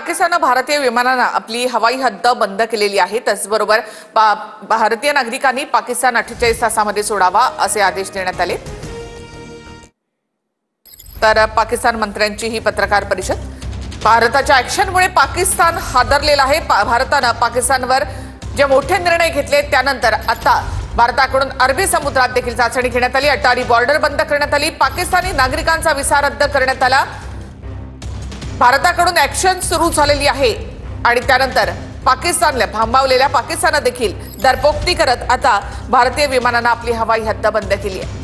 पाकिस्तानने भारतीय विमानांना आपली हवाई हद्द बंद केलेली आहे। त्याचबरोबर भारतीय नागरिकांनी पाकिस्तान 48 तासांमध्ये सोडावा असे आदेश देण्यात आले। तर पाकिस्तान मंत्र्यांची ही पत्रकार परिषद। भारताच्या ॲक्शनमुळे पाकिस्तान हादरलेला आहे। भारताने पाकिस्तानवर जे मोठे निर्णय घेतले त्यानंतर आता भारताकडून अरबी समुद्रात देखील चाचणी घेण्यात आली। अटारी बॉर्डर बंद करण्यात आली। पाकिस्तानी नागरिकांचा व्हिसा रद्द करण्यात आला। भारताकडून ॲक्शन सुरू झालेली आहे आणि त्यानंतर पाकिस्तानला भांबावलेल्या पाकिस्तानने देखील दरपोक्ती करत आता भारतीय विमानांना आपली हवाई हद्द बंद केली आहे।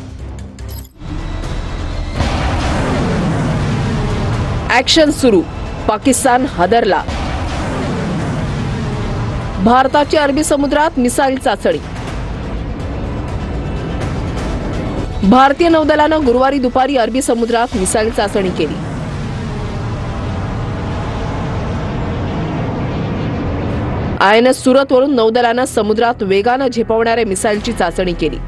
ॲक्शन सुरू, पाकिस्तान हादरला। भारताची अरबी समुद्रात मिसाईल चाचणी। भारतीय नौदलानं गुरुवारी दुपारी अरबी समुद्रात मिसाईल चाचणी केली। INS सुरतवरून नौदलानं समुद्रात वेगानं झेपावणाऱ्या मिसाईलची चाचणी केली।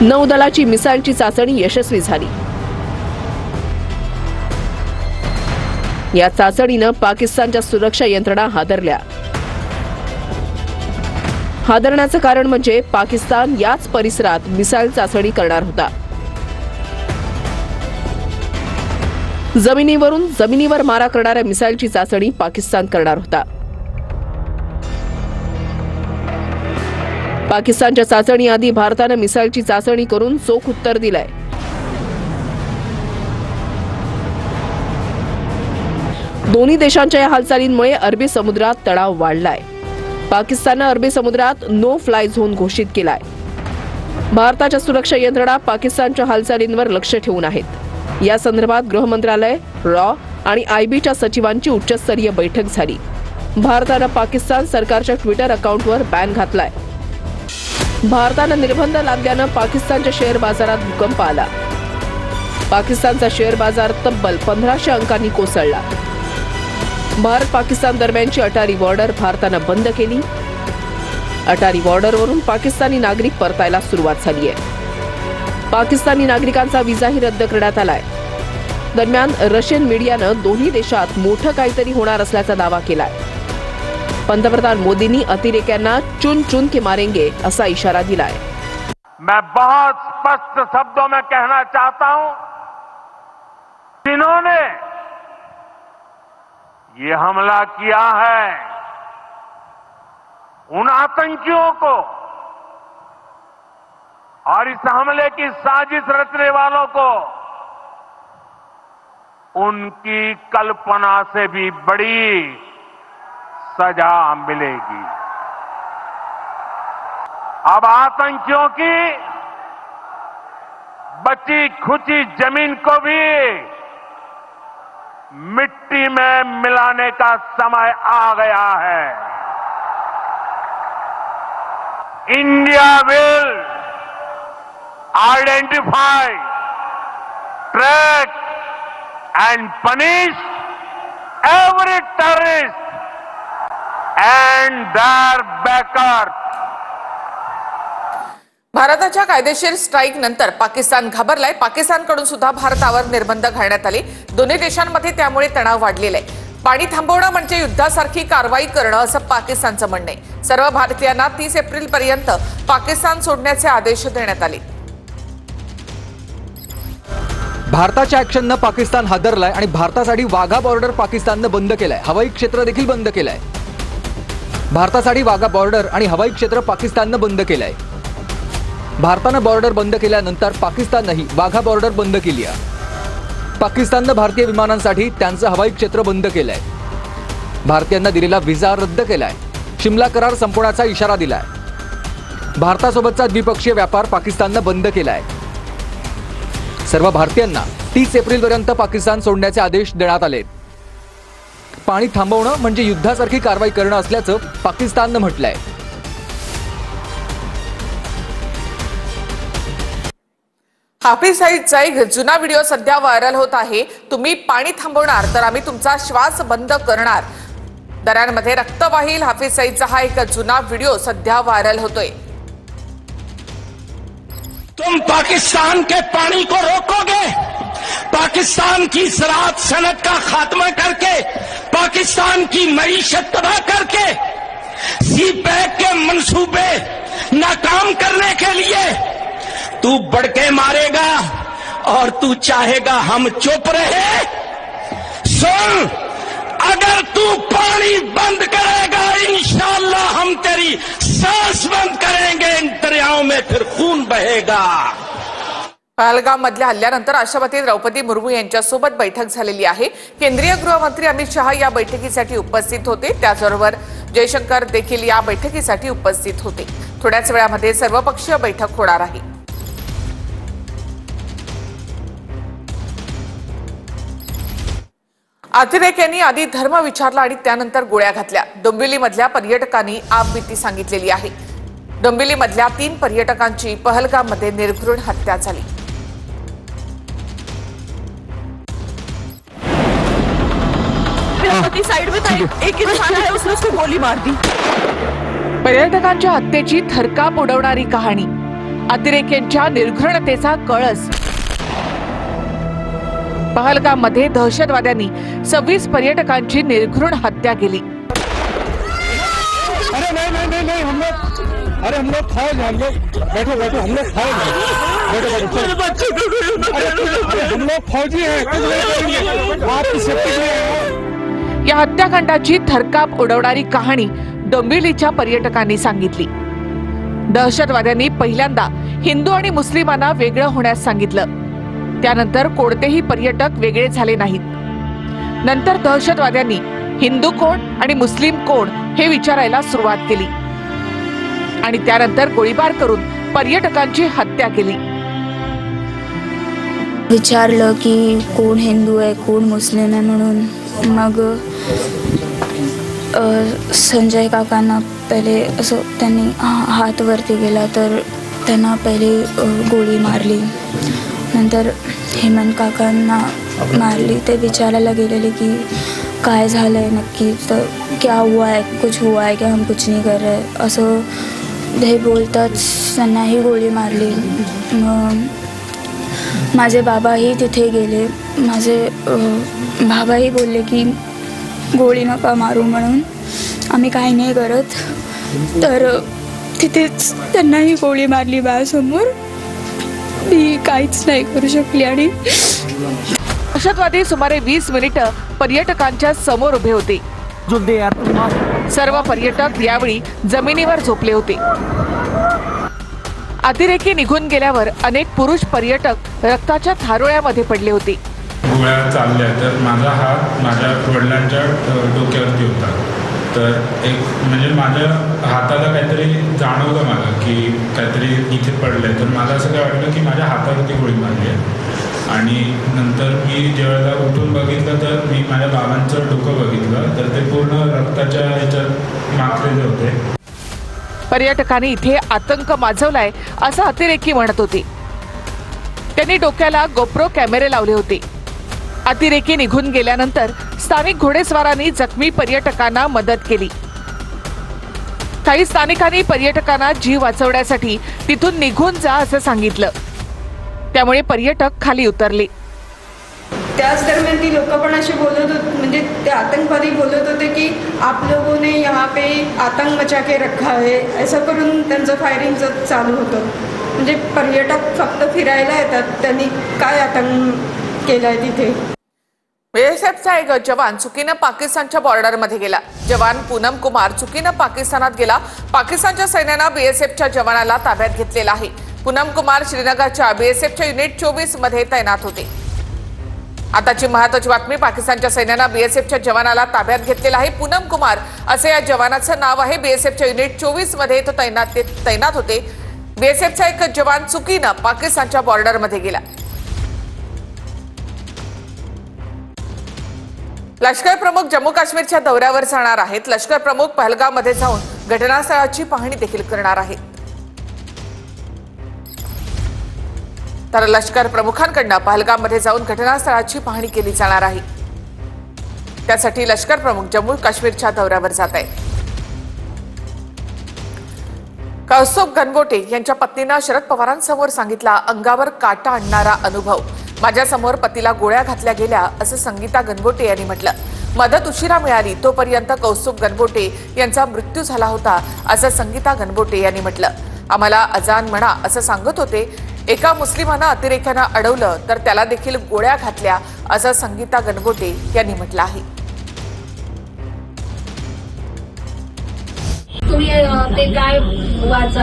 नौदलाची मिसाईलची चाचणी यशस्वी झाली। या चाचणीनं पाकिस्तानच्या सुरक्षा यंत्रणा हादरल्या। हादरण्याचं कारण म्हणजे पाकिस्तान याच परिसरात मिसाईल चाचणी करणार होता। जमिनीवरून जमिनीवर मारा करणाऱ्या मिसाईलची चाचणी पाकिस्तान करणार होता। पाकिस्तानच्या चाचणीआधी भारतानं मिसाईलची चाचणी करून चोख उत्तर दिलंय। दोन्ही देशांच्या या हालचालींमुळे अरबी समुद्रात तणाव वाढलाय। पाकिस्ताननं अरबी समुद्रात नो फ्लाय झोन घोषित केलाय। भारताच्या सुरक्षा यंत्रणा पाकिस्तानच्या हालचालींवर लक्ष ठेवून आहेत। या संदर्भात गृह मंत्रालय, रॉ आणि IB च्या सचिवांची उच्चस्तरीय बैठक झाली। भारतानं पाकिस्तान सरकारच्या ट्विटर अकाउंटवर बॅन घातलाय। भारतानं निर्बंध लादल्यानं पाकिस्तानच्या शेअर बाजारात भूकंप आला। पाकिस्तानचा शेअर बाजार तब्बल 1500 अंकांनी कोसळला। भारत पाकिस्तान दरम्यानची अटारी बॉर्डर भारतानं बंद केली। अटारी बॉर्डरवरून पाकिस्तानी नागरिक परतायला सुरुवात झाली आहे। पाकिस्तानी नागरिकांचा व्हिसाही रद्द करण्यात आलाय। दरम्यान रशियन मीडियानं दोन्ही देशात मोठं काहीतरी होणार असल्याचा दावा केलाय। पंतप्रधान मोदींनी अतिरेक्यांना चुन चुन के मारेंगे असा इशारा दिलाय। मैं बहुत स्पष्ट शब्दों में कहना चाहता हूं, जिन्होंने ये हमला किया है उन आतंकियों को और इस हमले की साजिश रचने वालों को उनकी कल्पना से भी बड़ी सजा मिलेगी। अब आतंकियों की बची खुची जमीन को भी मिट्टी में मिलाने का समय आ गया है। India will identify, track and punish every terrorist and their backers. भारताच्या कायदेशीर स्ट्राईक नंतर पाकिस्तान घाबरलाय। पाकिस्तानकडून सुद्धा भारतावर निर्बंध घालण्यात आले। दोन्ही देशांमध्ये त्यामुळे तणाव वाढलेला आहे। पाणी थांबवणं म्हणजे युद्धासारखी कारवाई करणं असं पाकिस्तानचं म्हणणं आहे। सर्व भारतीयांना 30 एप्रिलपर्यंत पाकिस्तान सोडण्याचे आदेश देण्यात आले। भारताच्या ॲक्शननं पाकिस्तान हादरलाय आणि भारतासाठी वाघा बॉर्डर पाकिस्ताननं बंद केलाय। हवाई क्षेत्र देखील बंद केलंय। भारतासाठी वाघा बॉर्डर आणि हवाई क्षेत्र पाकिस्ताननं बंद केलंय। भारतानं बॉर्डर बंद केल्यानंतर पाकिस्ताननंही वाघा बॉर्डर बंद केली आहे। पाकिस्ताननं भारतीय विमानांसाठी त्यांचं हवाई क्षेत्र बंद केलंय। भारतीयांना दिलेला व्हिसा रद्द केलाय। शिमला करार संपवण्याचा इशारा दिलाय। भारतासोबतचा द्विपक्षीय व्यापार पाकिस्ताननं बंद केलाय। सर्व भारतीयांना 30 एप्रिलपर्यंत पाकिस्तान सोडण्याचे आदेश देण्यात आले। पाणी थांबवणं म्हणजे युद्धासारखी कारवाई करणं असल्याचं पाकिस्ताननं म्हटलंय। हाफिज सईदचा एक जुना व्हिडिओ सध्या व्हायरल होत आहे। तुम्ही पाणी थांबवणार तर आम्ही तुमचा श्वास बंद करणार। दऱ्यांमध्ये रक्त वाहील हाफिज सईदचा हा एक जुना व्हिडिओ सध्या व्हायरल होतोय। तुम पाकिस्तान के पानी को रोकोगे, पाकिस्तान की ज़राअत सनत का खात्मा करके, पाकिस्तान की मईशत तबाह करके, सीपैक के मंसूबे नाकाम करने के लिए तू बढ़ के मारेगा और तू चाहेगा हम चुप रहे। सुन, अगर तू पानी बंद करेगा इंशाअल्लाह हम तेरी सांस बंद करेंगे, इन दरियाओं में फिर खून बहेगा। पहलगाम मधल्या हल्ल्यानंतर राष्ट्रपती द्रौपदी मुर्मू यांच्यासोबत बैठक झालेली आहे। केंद्रीय गृहमंत्री अमित शहा या बैठकीसाठी उपस्थित होते, त्याचबरोबर जयशंकर देखील या बैठकीसाठी उपस्थित होते। थोड्याच वेळामध्ये सर्वपक्षीय बैठक होणार आहे। अतिरेक्यांनी आधी धर्म विचारला आणि त्यानंतर गोळ्या घातल्या। डोंबिवलीमधल्या पर्यटकांनी आपबीती सांगितलेली आहे। डोंबिवलीमधल्या 3 पर्यटकांची पहलगाममध्ये निर्घृण हत्या झाली। साइड में एक इंसान है, उसने उसको गोली मार दी। पर्यटकांच्या हत्येची थरकाप उडवणारी कहाणी, अतिरेक्यांच्या निर्घृणतेचा कळस। पहलगाममध्ये दहशतवाद्यांनी 26 पर्यटकांची निर्घृण हत्या केली। अरे नहीं हम लोग फौज हैं, हम लोग बैठो हम लोग फौज हैं, बैठो हम लोग फौजी हैं, कुछ नहीं करेंगे, आपकी सेफ्टी के लिए। या हत्याकांडाची थरकाप उडवणारी कहाणी डोंबिवलीच्या पर्यटकांनी सांगितली। दहशतवाद्यांनी पहिल्यांदा हिंदू आणि मुस्लिमांना वेगळं होण्यास सांगितलं, त्यानंतर कोणतेही पर्यटक वेगळे झाले नाहीत। नंतर दहशतवाद्यांनी हिंदू कोण आणि मुस्लिम कोण हे विचारायला सुरुवात केली आणि त्यानंतर गोळीबार करून पर्यटकांची हत्या केली। विचारलं की कोण हिंदू आहे कोण मुस्लिम आहे म्हणून। मग संजय काकांना पहिले असं त्यांनी हात वरती केला, तर त्यांना पहिले गोळी मारली। नंतर हेमंत काकांना मारली। ते विचारायला गेलेले की काय झालंय नक्की, तर क्या हुआ है, कुछ हुआ है क्या, हम कुछ नहीं कर रहे असं हे बोलतात। त्यांनाही गोळी मारली। माझे बाबाही तिथे गेले। माझे बाबाही बोलले की गोळी नका मारू म्हणून, आम्ही काही नाही करत। तर तिथेच त्यांनाही गोळी मारली माझ्यासमोर। मी काहीच नाही करू शकली आणि दहशतवादी सुमारे 20 मिनिटं पर्यटकांच्या समोर उभे होते। सर्व पर्यटक यावेळी जमिनीवर झोपले होते। अतिरेकी निघून गेल्यावर अनेक पुरुष पर्यटक रक्ताच्या थारोळ्यामध्ये पडले होते। गोळ्या चालल्या तर माझा हात माझ्या वडिलांच्या डोक्यावरती होता। तर एक म्हणजे माझ्या हाताला काहीतरी जाणवलं मला की काहीतरी इथे पडलंय। तर मला असं काय वाटलं की माझ्या हातावरती गोळी मारली आहे। आणि नंतर मी जेव्हा उठून बघितलं तर मी माझ्या बाबांचं डोकं बघितलं, तर ते पूर्ण रक्ताच्या ह्याच्यात माखलेले होते। पर्यटकांनी इथे आतंक माजवलाय असं अतिरेकी म्हणत होते। त्यांनी डोक्याला गोप्रो कॅमेरे लावले होते। अतिरेकी निघून गेल्यानंतर स्थानिक घोडेस्वारांनी जखमी पर्यटकांना मदत केली। काही स्थानिकांनी पर्यटकांना जीव वाचवण्यासाठी तिथून निघून जा असं सांगितलं, त्यामुळे पर्यटक खाली उतरले। त्याच दरम्यान ती लोक पण असे बोलत होते, म्हणजे ते आतंकवादी बोलत होते की आप लोगों ने यहाँ पे आतंक मचा के रखा है, असं करून त्यांचं फायरिंग चालू होतं। म्हणजे पर्यटक फक्त फिरायला येतात, त्यांनी काय आतंक केलाय तिथे। बीएसएफचा एक जवान चुकीनं पाकिस्तानच्या बॉर्डरमध्ये गेला। जवान पूनम कुमार चुकीनं पाकिस्तानात गेला। पाकिस्तानच्या सैन्यानं बीएसएफच्या जवानाला ताब्यात घेतलेला आहे। पूनम कुमार श्रीनगरच्या बीएसएफच्या युनिट 24 मध्ये तैनात होते। आताची महत्त्वाची बातमी, पाकिस्तानच्या सैन्यानं बीएसएफच्या जवानाला ताब्यात घेतलेला आहे। पूनम कुमार असे या जवानाचं नाव आहे। बीएसएफच्या युनिट 24 मध्ये तो तैनात होते। बीएसएफचा एक जवान चुकीनं पाकिस्तानच्या बॉर्डरमध्ये गेला। लष्कर प्रमुख जम्मू काश्मीरच्या दौऱ्यावर जाणार आहेत। लष्कर प्रमुख पहलगाममध्ये जाऊन घटनास्थळाची पाहणी देखील करणार आहेत। तर लष्कर प्रमुखांकडून पहलगाममध्ये जाऊन घटनास्थळाची पाहणी केली जाणार आहे। त्यासाठी लष्कर प्रमुख जम्मू काश्मीरच्या दौऱ्यावर जात आहेत। कौस्तुभ गणगोटे यांच्या पत्नीनं शरद पवारांसमोर सांगितला अंगावर काटा आणणारा अनुभव. माझ्यासमोर पतीला गोळ्या घातल्या गेल्या असं संगीता गणगोटे यांनी म्हटलं. मदत उशिरा मिळाली तोपर्यंत कौस्तुभ गणगोटे यांचा मृत्यू झाला होता असं संगीता गणगोटे यांनी म्हटलं. आम्हाला अजान म्हणा असं सांगत होते. एका मुस्लिमानं अतिरेक्यानं अडवलं तर त्याला देखील गोळ्या घातल्या असं संगीता गणगोटे यांनी म्हटलं आहे. तुम्ही ते काय वाचा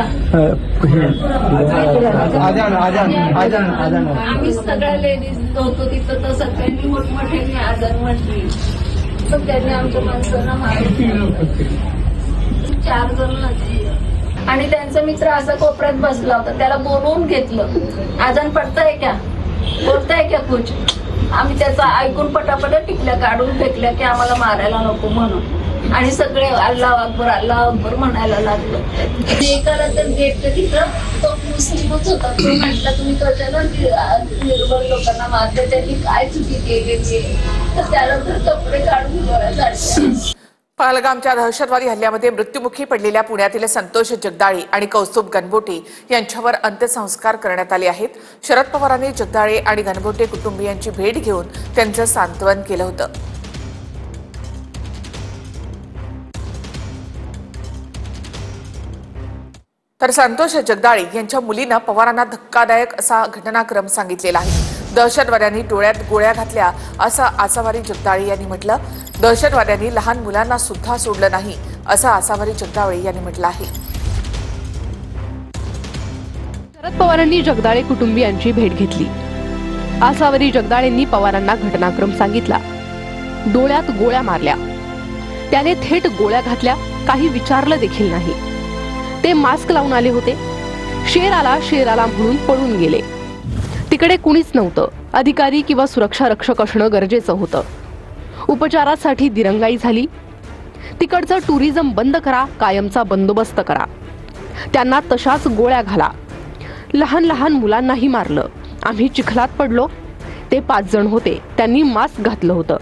आम्ही सगळ्या लेडीज होतो तिथं तर सगळ्यांनी मोठमोठ्यांनी आजार म्हटली. सगळ्यांनी आमच्या माणसांना मारलं. 4 जण नसली आणि त्यांचा मित्र असा कोपऱ्यात बसला होता. त्याला बोलवून घेतलं. आजान पडताय क्या बोलताय क्या कुछ. आम्ही त्याचा ऐकून पटापट टिकल्या काढून फेकल्या की आम्हाला मारायला नको म्हणून. आणि सगळे अल्लाह अकबर म्हणायला लागलो. एकाला तर गेट तिथं तो मुस्लिमच होता. तो म्हटला तुम्ही कशाला निर्बळ लोकांना मारते त्यांनी काय चुकी केली तर त्याला तर कपडे काढून गोळ्या झाडल्या. पहलगामच्या दहशतवादी हल्ल्यामध्ये मृत्युमुखी पडलेल्या पुण्यातील संतोष जगदाळे आणि कौस्तुभ गणगोटे यांच्यावर अंत्यसंस्कार करण्यात आले आहेत. शरद पवारांनी जगदाळे आणि गणगोटे कुटुंबियांची भेट घेऊन त्यांचं सांत्वन केलं होतं. तर संतोष जगदाळे यांच्या मुलीनं पवारांना धक्कादायक असा घटनाक्रम सांगितलेला आहे. दहशतवाद्यांनी डोळ्यात गोळ्या घातल्या असं आसावरी जगदाळे यांनी म्हटलं. दहशतवाद्यांनी लहान मुलांना सुद्धा सोडलं नाही असं आसावरी जगदाळे यांनी म्हटलं आहे. शरद पवारांनी जगदाळे कुटुंबियांची भेट घेतली. आसावरी जगदाळेंनी पवारांना घटनाक्रम सांगितला. डोळ्यात गोळ्या मारल्या. त्याने थेट गोळ्या घातल्या. काही विचारलं देखील नाही. ते मास्क लावून आले होते. शेर आला म्हणून पळून गेले. तिकडे कुणीच नव्हतं. अधिकारी किंवा सुरक्षा रक्षक असणं गरजेचं होतं. उपचारासाठी दिरंगाई झाली. तिकडचं टुरिझम बंद करा, कायमचा बंदोबस्त करा. त्यांना तशाच गोळ्या घाला. लहान लहान मुलांनाही मारलं. आम्ही चिखलात पडलो. ते 5 जण होते. त्यांनी मास्क घातलं होतं.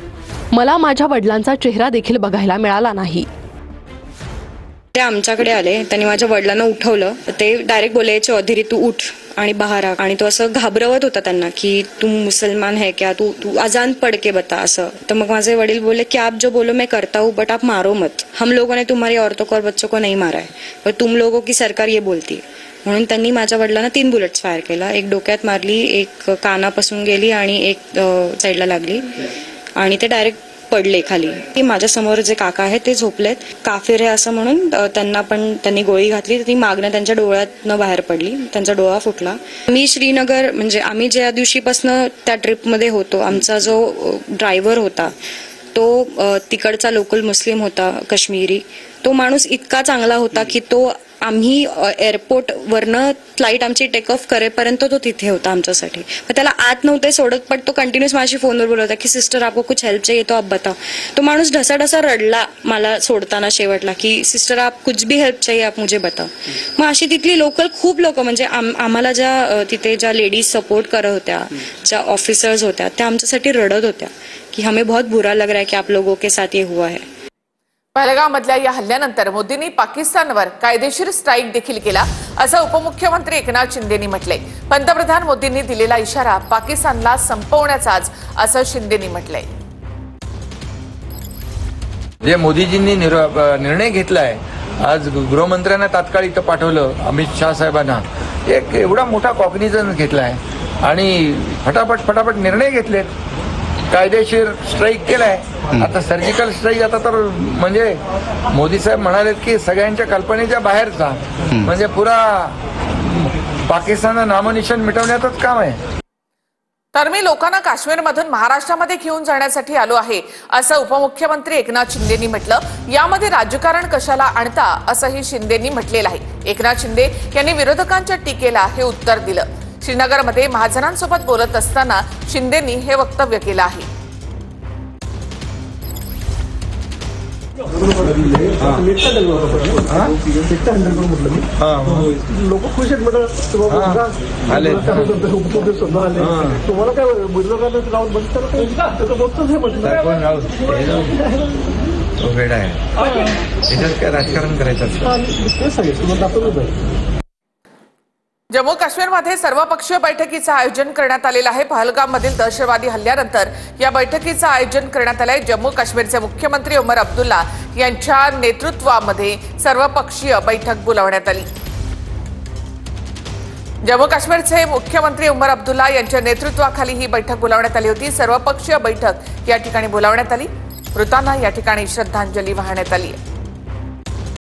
मला माझ्या वडिलांचा चेहरा देखील बघायला मिळाला नाही. ते आमच्याकडे आले. त्यांनी माझ्या वडिलांना उठवलं. ते डायरेक्ट बोले चौधरी तू उठ आणि बाहेर आ. आणि तो असं घाबरवत होता त्यांना की तू मुसलमान है क्या, तू अजान पढ़ के बता असं. तर मग माझे वडील बोले की आप जो बोलो मैं करता हूँ बट आप मारो मत. हम लोगों ने तुम्हारी औरतों को और बच्चों को नहीं मारा है पर तुम लोगों की सरकार ये बोलती है. म्हणून त्यांनी माझ्या वडिलांना 3 बुलेट्स फायर केला. एक डोक्यात मारली, एक कानापासून गेली आणि एक साईडला लागली आणि ते डायरेक्ट पडले खाली. की माझ्या समोर जे काका आहेत ते झोपलेत. काफिर आहे असं म्हणून त्यांनी गोळी घातली. ती मागणं त्यांच्या डोळ्यातनं बाहेर पडली. त्यांचा डोळा फुटला. मी श्रीनगर म्हणजे आम्ही ज्या दिवशीपासून त्या ट्रिपमध्ये होतो, आमचा जो ड्रायव्हर होता तो तिकडचा लोकल मुस्लिम होता, काश्मीरी. तो माणूस इतका चांगला होता की तो आम्ही एअरपोर्ट वरनं फ्लाईट आमची टेक ऑफ करेपर्यंत तो तिथे होता आमच्यासाठी. त्याला आत नव्हते सोडत पण तो कंटिन्युअस माझी फोनवर बोलत होता की सिस्टर आपको कुछ हेल्प चाहिए तो आप बताओ. तो माणूस ढसाढसा रडला मला सोडताना शेवटला की सिस्टर आप कुछ भी हेल्प चाहिए आप मुझे बताओ. मग अशी तिथली लोकल खूप लोक म्हणजे आम्हाला तिथे ज्या लेडीज सपोर्ट करत होत्या, ज्या ऑफिसर्स होत्या, त्या आमच्यासाठी रडत होत्या की हमें बहुत बुरा लग रहा है की आप लोगों के साथ ये हुआ है. पहलगाममधल्या या हल्ल्यानंतर मोदींनी पाकिस्तानवर कायदेशीर स्ट्राईक देखील केला असं उपमुख्यमंत्री एकनाथ शिंदेंनी म्हटलंय. पंतप्रधान मोदींनी दिलेला इशारा पाकिस्तानला संपवण्याचाच असं शिंदेंनी म्हटलंय. जे मोदीजींनी निर्णय घेतलाय, आज गृहमंत्र्यांना तात्काळ इथं पाठवलं, अमित शाह साहेबांना एक एवढा मोठा कॉग्निझन्स घेतलाय आणि फटाफट निर्णय घेतलेत. कायदेशीर स्ट्राईक केलाय. आता सर्जिकल स्ट्राईक आता तर म्हणजे मोदी साहेब म्हणालेत की सगळ्यांच्या कल्पनेच्या बाहेरचा म्हणजे पुरा पाकिस्तानचं नामनिशाण मिटवण्याचंच काम आहे. तर मी लोकांना काश्मीरमधून महाराष्ट्रामध्ये घेऊन जाण्यासाठी आलो आहे असं उपमुख्यमंत्री एकनाथ शिंदेंनी म्हटलं. यामध्ये राजकारण कशाला आणता असंही शिंदेंनी म्हटलेलं आहे. एकनाथ शिंदे यांनी विरोधकांच्या टीकेला हे उत्तर दिलं. श्रीनगरमध्ये महाजनांसोबत बोलत असताना शिंदेंनी हे वक्तव्य केलं आहे. लोक खुश आहेत म्हटलं तुम्हाला काय बुजुर्गांना राहून बघितलं बोलतोच हे म्हटलं वेळ आहे. त्याच्यात काय राजकारण करायचं ते सांगितलं दाखवलं जम्मू काश्मीरमध्ये सर्वपक्षीय बैठकीचं आयोजन करण्यात आलेलं आहे. पहलगाममधील दहशतवादी हल्ल्यानंतर या बैठकीचं आयोजन करण्यात आलंय. जम्मू काश्मीरचे मुख्यमंत्री उमर अब्दुल्ला यांच्या नेतृत्वामध्ये सर्वपक्षीय बैठक बोलावण्यात आली. जम्मू काश्मीरचे मुख्यमंत्री उमर अब्दुल्ला यांच्या नेतृत्वाखाली ही बैठक बोलावण्यात आली होती. सर्वपक्षीय बैठक या ठिकाणी बोलावण्यात आली. मृतांना या ठिकाणी श्रद्धांजली वाहण्यात आली.